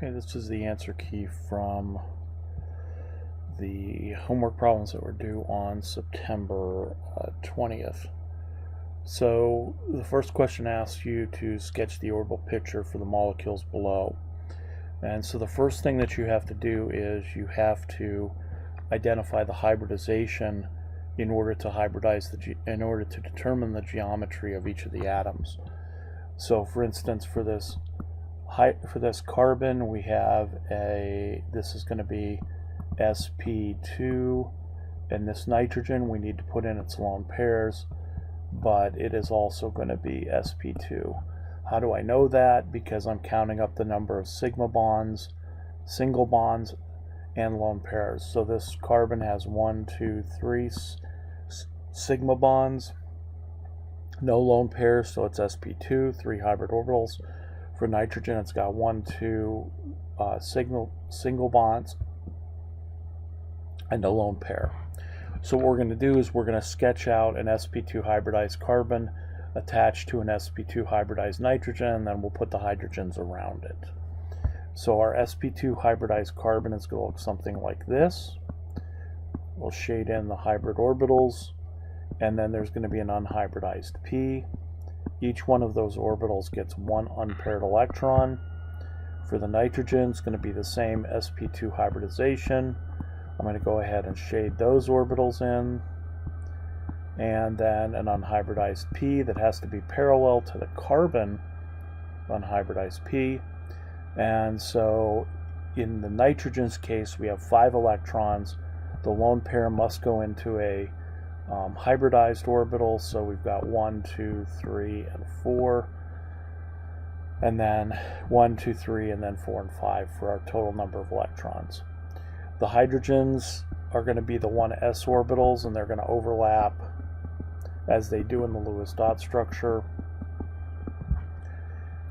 Okay, this is the answer key from the homework problems that were due on September 20th. So the first question asks you to sketch the orbital picture for the molecules below. And so the first thing that you have to do is you have to identify the hybridization in order to determine the geometry of each of the atoms. So for instance, for this carbon, we have this is going to be sp2, and this nitrogen we need to put in its lone pairs, but it is also going to be sp2. How do I know that? Because I'm counting up the number of sigma bonds, single bonds, and lone pairs. So this carbon has 1, 2, 3 sigma bonds, no lone pairs, so it's sp2, 3 hybrid orbitals. For nitrogen, it's got 1, 2 single bonds and a lone pair. So what we're going to do is we're going to sketch out an sp2 hybridized carbon attached to an sp2 hybridized nitrogen, and then we'll put the hydrogens around it. So our sp2 hybridized carbon is going to look something like this. We'll shade in the hybrid orbitals, and then there's going to be an unhybridized p. Each one of those orbitals gets one unpaired electron. For the nitrogen, it's going to be the same sp2 hybridization. I'm going to go ahead and shade those orbitals in, and then an unhybridized p that has to be parallel to the carbon unhybridized p. And so in the nitrogen's case, we have 5 electrons. The lone pair must go into a hybridized orbital, so we've got 1, 2, 3, and 4, and then 1, 2, 3, and then 4 and 5 for our total number of electrons. The hydrogens are going to be the 1s orbitals, and they're going to overlap as they do in the Lewis dot structure,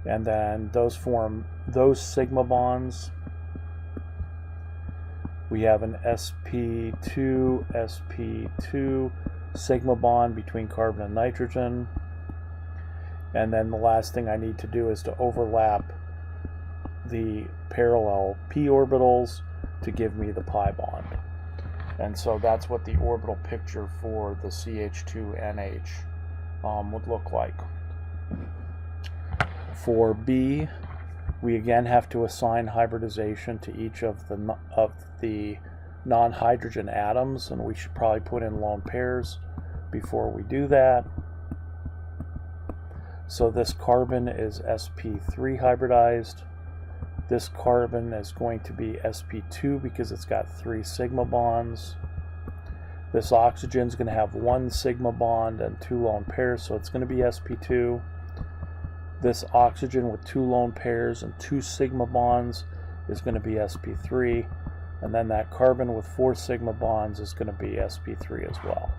and then those form those sigma bonds. We have an sp2 sigma bond between carbon and nitrogen, and then the last thing I need to do is to overlap the parallel p orbitals to give me the pi bond. And so that's what the orbital picture for the CH2NH would look like. For B, we again have to assign hybridization to each of the non-hydrogen atoms, and we should probably put in lone pairs before we do that. So this carbon is sp3 hybridized. This carbon is going to be sp2 because it's got 3 sigma bonds. This oxygen is going to have 1 sigma bond and 2 lone pairs, so it's going to be sp2. This oxygen with 2 lone pairs and 2 sigma bonds is going to be sp3, and then that carbon with 4 sigma bonds is going to be sp3 as well.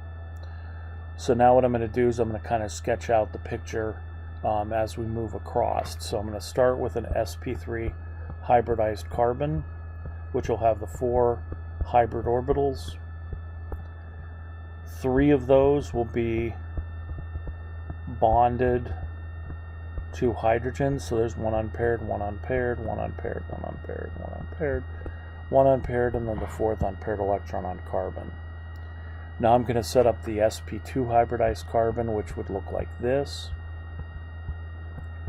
So now what I'm going to do is I'm going to kind of sketch out the picture as we move across. So I'm going to start with an sp3 hybridized carbon, which will have the 4 hybrid orbitals. 3 of those will be bonded to hydrogens. So there's 1 unpaired, 1 unpaired, 1 unpaired, 1 unpaired, 1 unpaired, 1 unpaired, and then the 4th unpaired electron on carbon. Now I'm going to set up the sp2 hybridized carbon, which would look like this,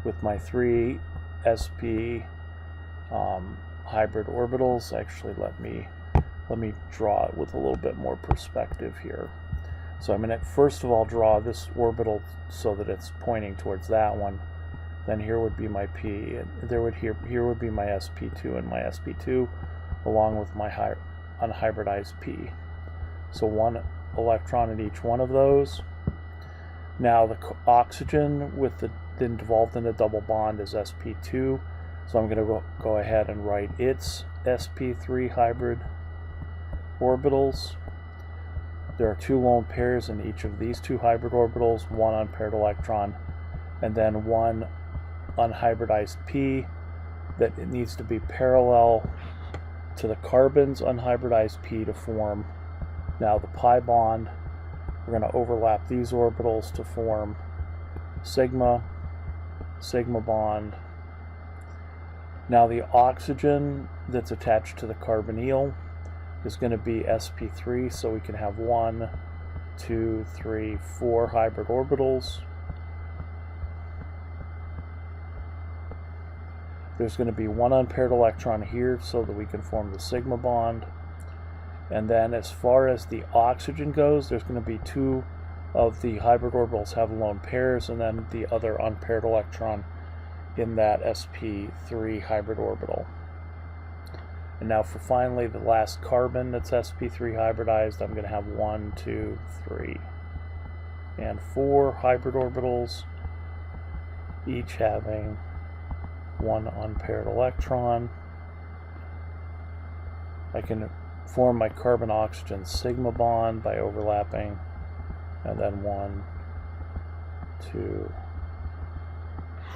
with my 3 sp hybrid orbitals. Actually, let me draw it with a little bit more perspective here. So I'm going to first of all draw this orbital so that it's pointing towards that one. Then here would be my p, and here would be my sp2 and my sp2, along with my unhybridized p. So 1 electron in each one of those. Now the oxygen with involved in the double bond is sp2, so I'm going to go ahead and write its sp3 hybrid orbitals. There are 2 lone pairs in each of these 2 hybrid orbitals, 1 unpaired electron, and then 1 unhybridized p that it needs to be parallel to the carbon's unhybridized p to form now the pi bond. We're going to overlap these orbitals to form sigma, sigma bond, Now the oxygen that's attached to the carbonyl is going to be sp3, so we can have 1, 2, 3, 4 hybrid orbitals. There's going to be 1 unpaired electron here so that we can form the sigma bond. And then as far as the oxygen goes, there's going to be 2 of the hybrid orbitals have lone pairs, and then the other unpaired electron in that sp3 hybrid orbital. And now for finally the last carbon that's sp3 hybridized, I'm going to have 1, 2, 3, and 4 hybrid orbitals, each having 1 unpaired electron. I can form my carbon-oxygen sigma bond by overlapping, and then 1, 2,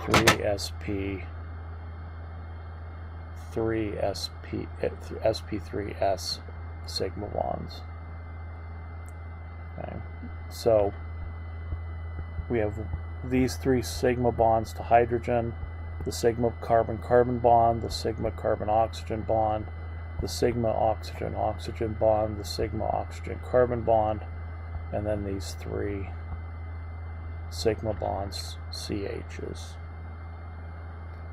3 sp3s sigma bonds. Okay. So we have these 3 sigma bonds to hydrogen, the sigma carbon-carbon bond, the sigma carbon-oxygen bond, the sigma oxygen-oxygen bond, the sigma oxygen-carbon bond, and then these 3 sigma bonds, CHs.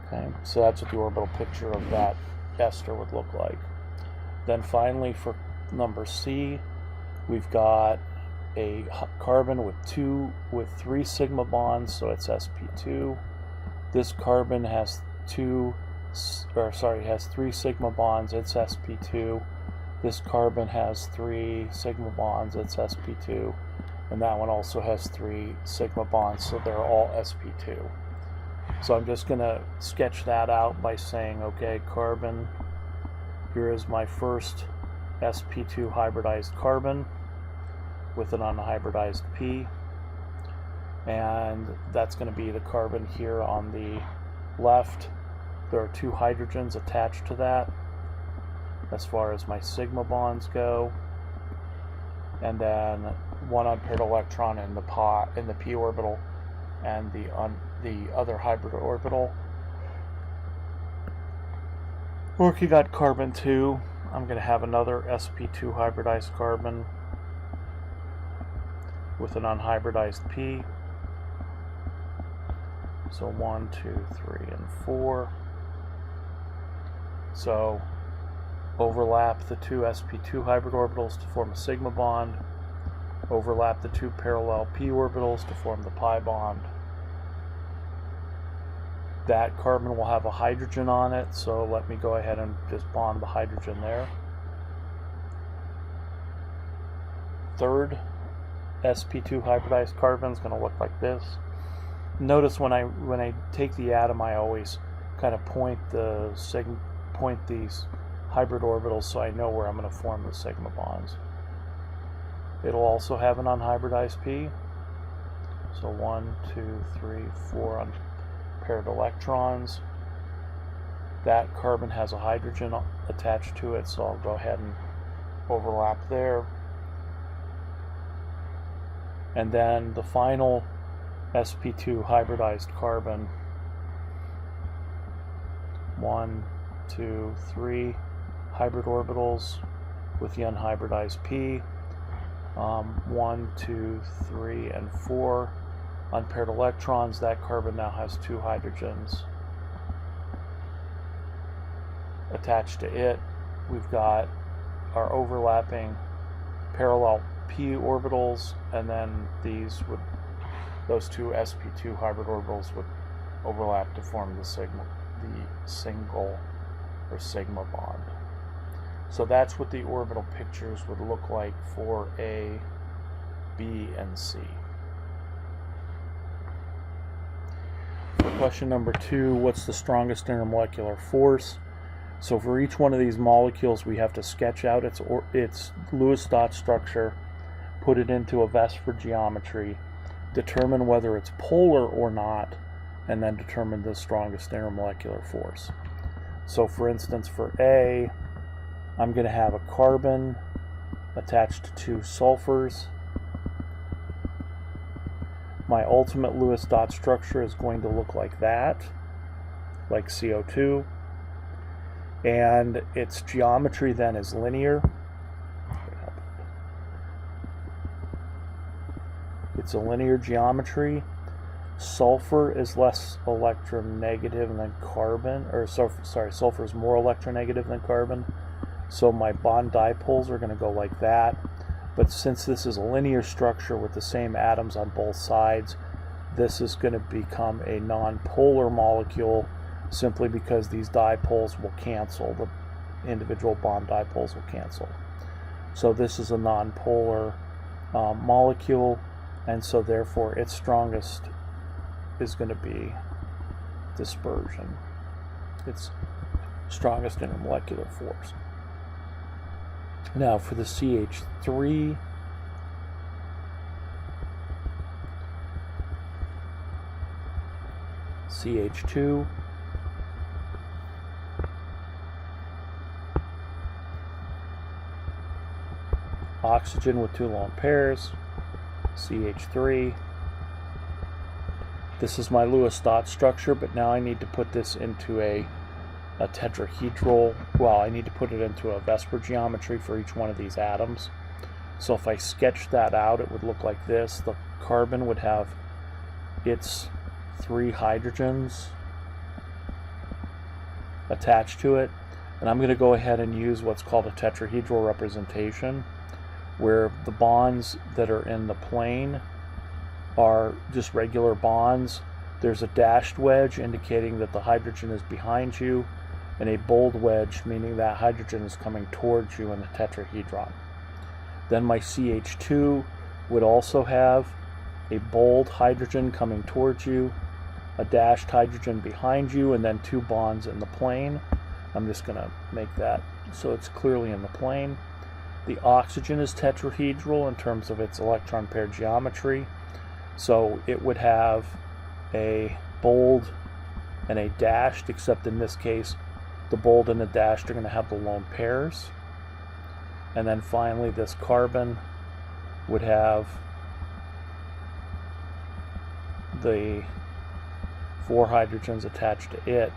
Okay, so that's what the orbital picture of that ester would look like. Then finally for number C, we've got a carbon with 3 sigma bonds, so it's sp2. This carbon has 3 sigma bonds, it's sp2. This carbon has 3 sigma bonds, it's sp2. And that one also has 3 sigma bonds, so they're all sp2. So I'm just going to sketch that out by saying, okay, carbon, here is my first sp2 hybridized carbon with an unhybridized p. And that's going to be the carbon here on the left. There are 2 hydrogens attached to that as far as my sigma bonds go. And then 1 unpaired electron in the p orbital, and the other hybrid orbital. Working on carbon 2, I'm going to have another sp2 hybridized carbon with an unhybridized p. So 1, 2, 3, and 4. So overlap the 2 sp2 hybrid orbitals to form a sigma bond. Overlap the 2 parallel p orbitals to form the pi bond. That carbon will have a hydrogen on it, so let me go ahead and just bond the hydrogen there. Third sp2 hybridized carbon is going to look like this. Notice when I take the atom, I always kind of point these hybrid orbitals so I know where I'm going to form the sigma bonds. It'll also have an unhybridized p. So 1, 2, 3, 4 unpaired electrons. That carbon has a hydrogen attached to it, so I'll go ahead and overlap there. And then the final sp2 hybridized carbon, 1, 2, 3 hybrid orbitals with the unhybridized p. 1, 2, 3, and 4 unpaired electrons. That carbon now has 2 hydrogens attached to it. We've got our overlapping parallel p orbitals, and then those 2 sp2 hybrid orbitals would overlap to form the single or sigma bond. So that's what the orbital pictures would look like for A, B, and C. For question number 2, what's the strongest intermolecular force? So for each one of these molecules, we have to sketch out its Lewis dot structure, put it into a Vesper geometry, determine whether it's polar or not, and then determine the strongest intermolecular force. So for instance, for A, I'm going to have a carbon attached to 2 sulfurs. My ultimate Lewis dot structure is going to look like that, like CO2. and its geometry then is linear. It's a linear geometry. Sulfur is less electronegative than carbon, or sulfur is more electronegative than carbon. So my bond dipoles are going to go like that. But since this is a linear structure with the same atoms on both sides, this is going to become a nonpolar molecule simply because these dipoles will cancel. The individual bond dipoles will cancel. So this is a nonpolar molecule, and so therefore its strongest is going to be dispersion. Its strongest intermolecular force. Now for the CH3, CH2, oxygen with 2 lone pairs, CH3. This is my Lewis dot structure, but now I need to put this into a tetrahedral. Well, I need to put it into a Vesper geometry for each one of these atoms. So if I sketch that out, it would look like this. The carbon would have its 3 hydrogens attached to it. And I'm going to go ahead and use what's called a tetrahedral representation, where the bonds that are in the plane are just regular bonds. There's a dashed wedge indicating that the hydrogen is behind you, and a bold wedge meaning that hydrogen is coming towards you in the tetrahedron. Then my CH2 would also have a bold hydrogen coming towards you, a dashed hydrogen behind you, and then 2 bonds in the plane. I'm just going to make that so it's clearly in the plane. The oxygen is tetrahedral in terms of its electron pair geometry. So it would have a bold and a dashed, except in this case, the bold and the dashed are going to have the lone pairs. And then finally, this carbon would have the 4 hydrogens attached to it.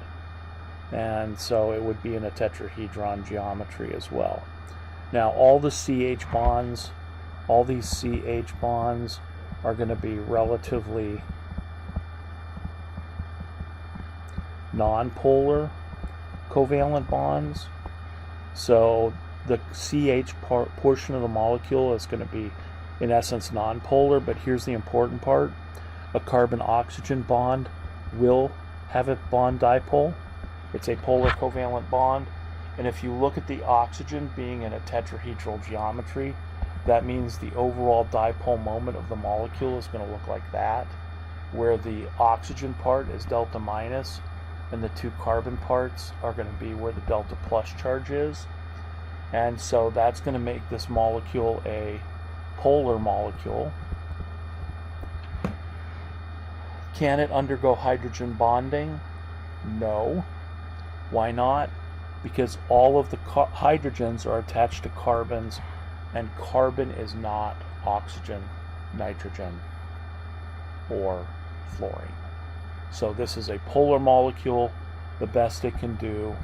And so it would be in a tetrahedron geometry as well. Now, all the CH bonds, all these CH bonds are going to be relatively nonpolar covalent bonds. So the CH portion of the molecule is going to be, in essence, nonpolar, but here's the important part. A carbon-oxygen bond will have a bond dipole. It's a polar covalent bond. And if you look at the oxygen being in a tetrahedral geometry, that means the overall dipole moment of the molecule is going to look like that, where the oxygen part is delta minus, and the 2 carbon parts are going to be where the delta plus charge is. And so that's going to make this molecule a polar molecule. Can it undergo hydrogen bonding? No. Why not? Because all of the hydrogens are attached to carbons, and carbon is not oxygen, nitrogen, or fluorine. So this is a polar molecule. The best it can do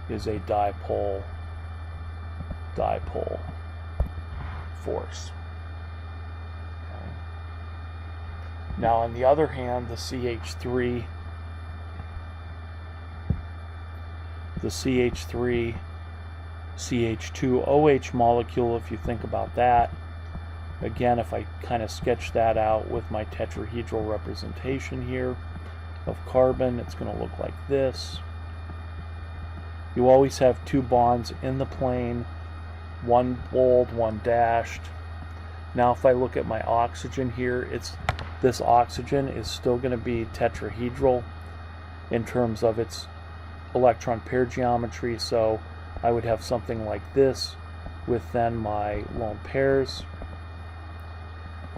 is a dipole force. Okay. Now, on the other hand, the CH3, CH2OH molecule, if you think about that, again, if I kind of sketch that out with my tetrahedral representation here of carbon, it's going to look like this. You always have 2 bonds in the plane, 1 bold, 1 dashed. Now if I look at my oxygen here, this oxygen is still going to be tetrahedral in terms of its electron pair geometry, so I would have something like this with then my lone pairs.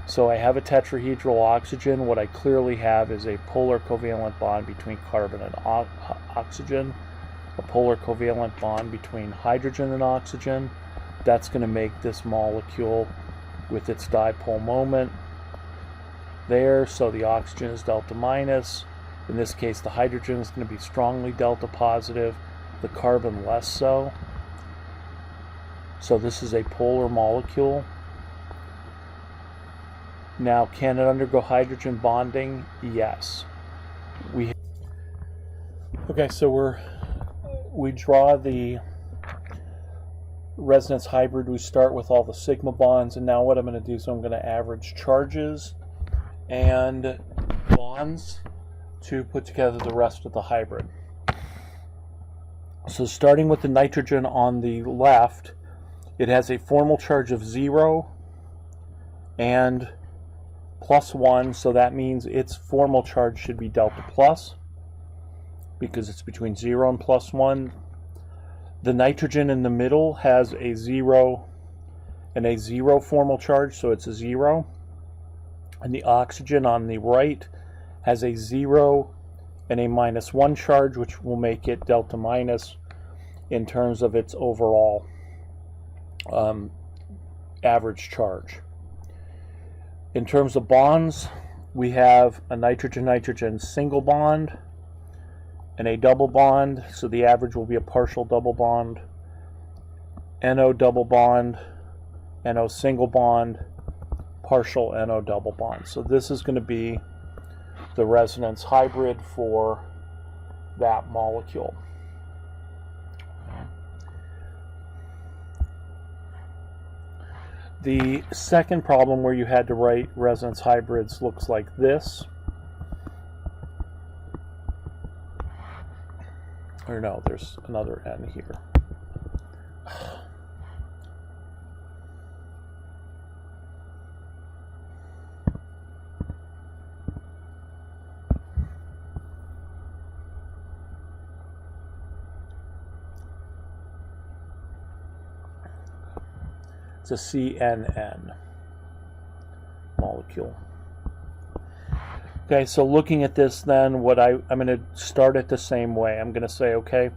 So I have a tetrahedral oxygen. What I clearly have is a polar covalent bond between carbon and oxygen, a polar covalent bond between hydrogen and oxygen. That's going to make this molecule with its dipole moment there. So the oxygen is delta minus, In this case, the hydrogen is going to be strongly delta positive, the carbon less so. So this is a polar molecule. Now, can it undergo hydrogen bonding? Yes. Okay, so we draw the resonance hybrid. We start with all the sigma bonds, and now what I'm going to do is I'm going to average charges and bonds to put together the rest of the hybrid. So starting with the nitrogen on the left, it has a formal charge of 0 and +1, so that means its formal charge should be delta plus, because it's between 0 and +1. The nitrogen in the middle has a 0 and a 0 formal charge, so it's a 0. And the oxygen on the right has a 0 and a -1 charge, which will make it delta minus in terms of its overall average charge. In terms of bonds, we have a nitrogen-nitrogen single bond and a double bond, so the average will be a partial double bond, NO double bond, NO single bond, partial NO double bond. So this is going to be the resonance hybrid for that molecule. The second problem where you had to write resonance hybrids looks like this. Or no, there's another N here. It's a CNN molecule. Okay, so looking at this then, I'm going to start it the same way. I'm going to say, okay,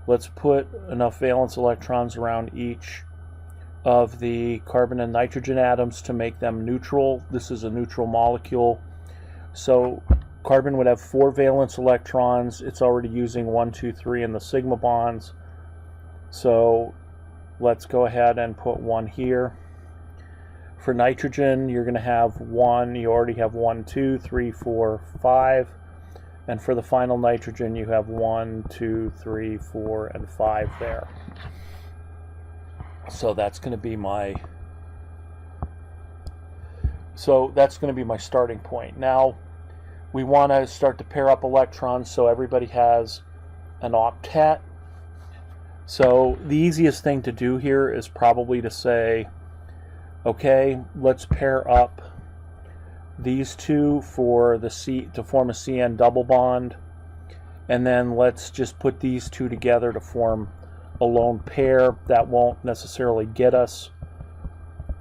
let's put enough valence electrons around each of the carbon and nitrogen atoms to make them neutral. This is a neutral molecule. So carbon would have 4 valence electrons. It's already using 1, 2, 3 in the sigma bonds. So let's go ahead and put 1 here. For nitrogen, you're going to have 1. You already have 1, 2, 3, 4, 5. And for the final nitrogen, you have 1, 2, 3, 4, and 5 there. So that's going to be my starting point. Now, we want to start to pair up electrons so everybody has an octet. So the easiest thing to do here is probably to say, okay, let's pair up these two for the to form a CN double bond, and then let's just put these two together to form a lone pair. That won't necessarily get us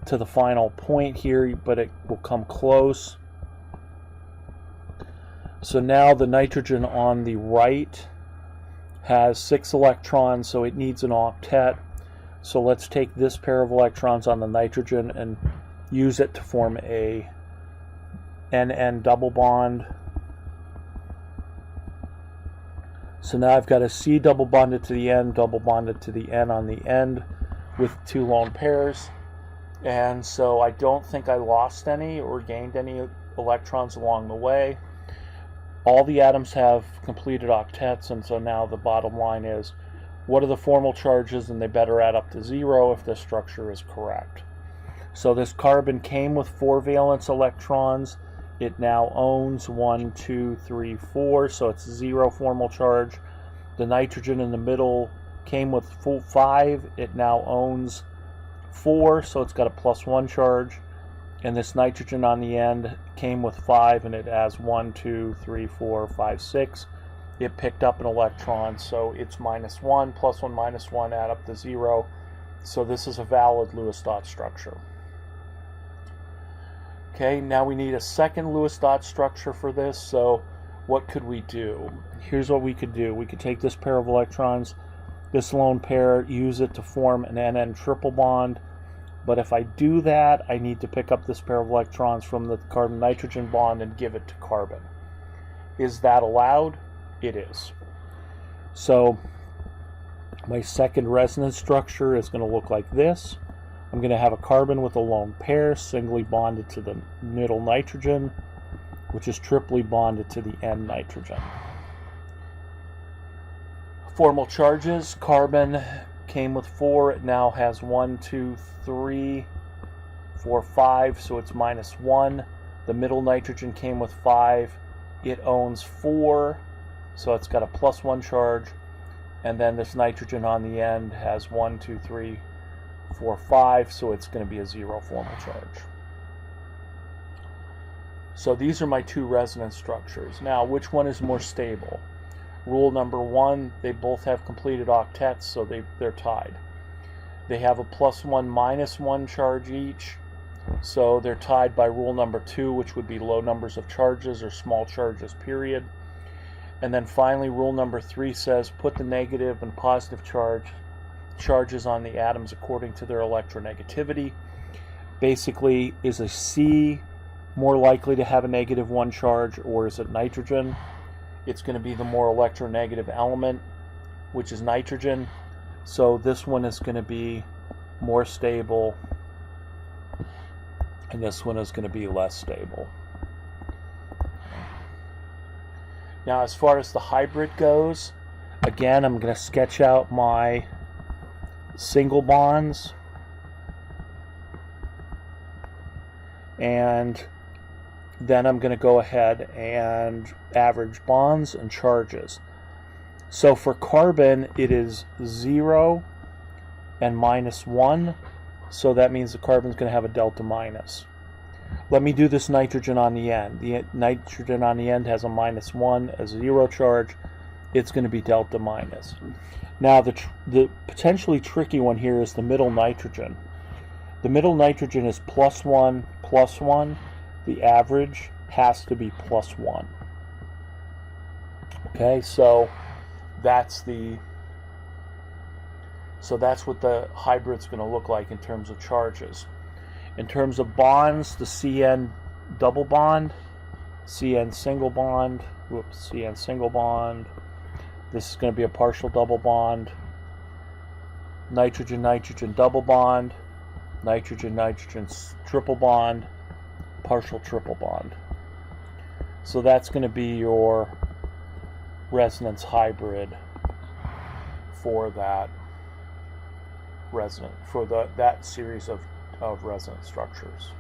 to the final point here, but it will come close. So now the nitrogen on the right has 6 electrons, so it needs an octet. So let's take this pair of electrons on the nitrogen and use it to form a NN double bond. So now I've got a C double bonded to the N, double bonded to the N on the end with 2 lone pairs. And so I don't think I lost any or gained any electrons along the way. All the atoms have completed octets, and so now the bottom line is, what are the formal charges? And they better add up to 0 if the structure is correct. So this carbon came with 4 valence electrons. It now owns 1, 2, 3, 4, so it's 0 formal charge. The nitrogen in the middle came with 5. It now owns 4, so it's got a +1 charge. And this nitrogen on the end came with 5, and it has 1, 2, 3, 4, 5, 6. It picked up an electron, so it's -1, +1, -1 add up to 0. So this is a valid Lewis dot structure. Okay, now we need a second Lewis dot structure for this, so what could we do? Here's what we could do. We could take this pair of electrons, this lone pair, use it to form an NN triple bond. But if I do that, I need to pick up this pair of electrons from the carbon-nitrogen bond and give it to carbon. Is that allowed? It is. So my second resonance structure is going to look like this. I'm going to have a carbon with a lone pair singly bonded to the middle nitrogen, which is triply bonded to the end nitrogen. Formal charges, carbon came with 4, it now has 1, 2, 3, 4, 5, so it's -1. The middle nitrogen came with 5, it owns 4, so it's got a +1 charge, and then this nitrogen on the end has 1, 2, 3, 4, 5, so it's going to be a 0 formal charge. So these are my 2 resonance structures. Now, which one is more stable? Rule number 1, they both have completed octets, so they're tied. They have a +1, -1 charge each, so they're tied by rule number 2, which would be low numbers of charges or small charges, period. And then finally, rule number 3 says put the negative and positive charges on the atoms according to their electronegativity. Basically, is a C more likely to have a -1 charge, or is it nitrogen? It's going to be the more electronegative element, which is nitrogen. So this one is going to be more stable, and this one is going to be less stable. Now, as far as the hybrid goes, again, I'm going to sketch out my single bonds, and then I'm going to go ahead and average bonds and charges. So for carbon, it is 0 and -1, so that means the carbon's going to have a delta minus. Let me do this nitrogen on the end. The nitrogen on the end has a -1, a 0 charge. It's going to be delta minus. Now, the potentially tricky one here is the middle nitrogen. The middle nitrogen is +1, +1. The average has to be +1. Okay, so that's what the hybrid's going to look like in terms of charges. In terms of bonds, the CN double bond, CN single bond, CN single bond. This is going to be a partial double bond. Nitrogen-nitrogen double bond, nitrogen-nitrogen triple bond, partial triple bond. So that's going to be your resonance hybrid for that that series of resonance structures.